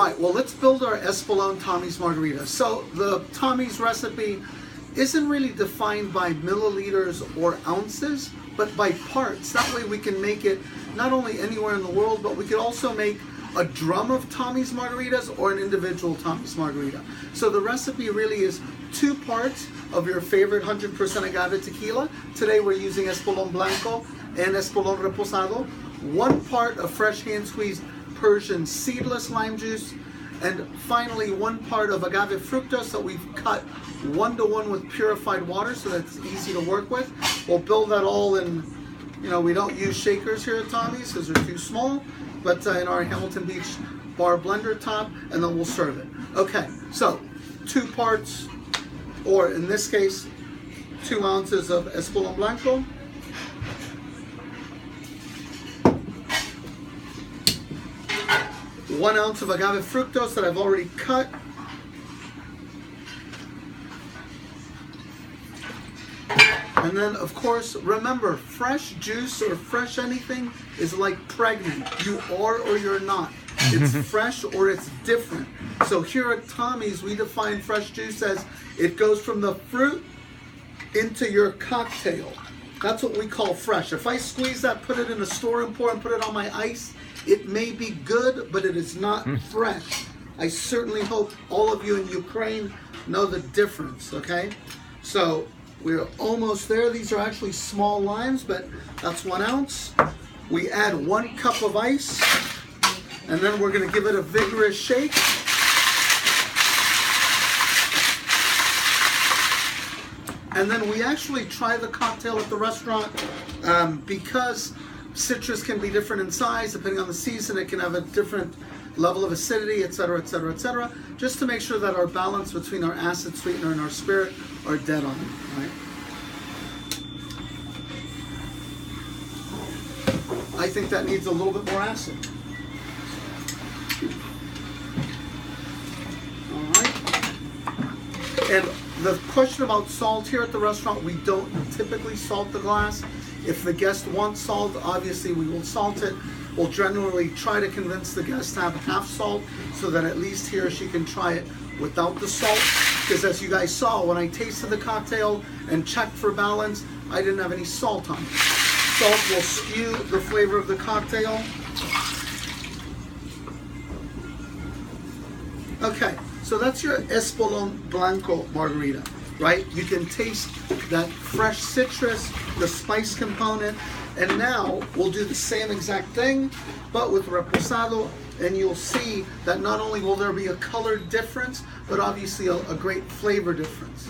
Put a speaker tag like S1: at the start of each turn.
S1: All right, well, let's build our espolon Tommy's Margarita. So the Tommy's recipe isn't really defined by milliliters or ounces, but by parts. That way we can make it not only anywhere in the world, but we could also make a drum of Tommy's Margaritas or an individual Tommy's Margarita. So the recipe really is 2 parts of your favorite 100% agave tequila. Today we're using espolon blanco and espolon reposado. 1 part of fresh hand-squeezed Persian seedless lime juice, and finally 1 part of agave fructose that we've cut 1-to-1 with purified water so that's easy to work with. We'll build that all in, we don't use shakers here at Tommy's because they're too small, but in our Hamilton Beach bar blender top, and then we'll serve it. Okay, so 2 parts, or in this case, 2 ounces of espolon blanco. 1 ounce of agave fructose that I've already cut. And then, of course, remember, fresh juice or fresh anything is like pregnant. You are or you're not. It's fresh or it's different. So here at Tommy's, we define fresh juice as it goes from the fruit into your cocktail. That's what we call fresh. If I squeeze that, put it in a store and pour and put it on my ice, it may be good, but it is not fresh. I certainly hope all of you in Ukraine know the difference, okay? So we're almost there. These are actually small limes, but that's 1 ounce. We add 1 cup of ice, and then we're gonna give it a vigorous shake. And then we actually try the cocktail at the restaurant because citrus can be different in size depending on the season. It can have a different level of acidity, etc., etc., etc. Just to make sure that our balance between our acid sweetener and our spirit are dead on, right? I think that needs a little bit more acid. All right. And the question about salt here at the restaurant, we don't typically salt the glass. If the guest wants salt, obviously we will salt it. We'll generally try to convince the guest to have half salt so that at least he or she can try it without the salt. Because as you guys saw, when I tasted the cocktail and checked for balance, I didn't have any salt on it. Salt will skew the flavor of the cocktail. Okay, so that's your espolon blanco margarita, right? You can taste that fresh citrus, the spice component, and now we'll do the same exact thing, but with reposado, and you'll see that not only will there be a color difference, but obviously a great flavor difference.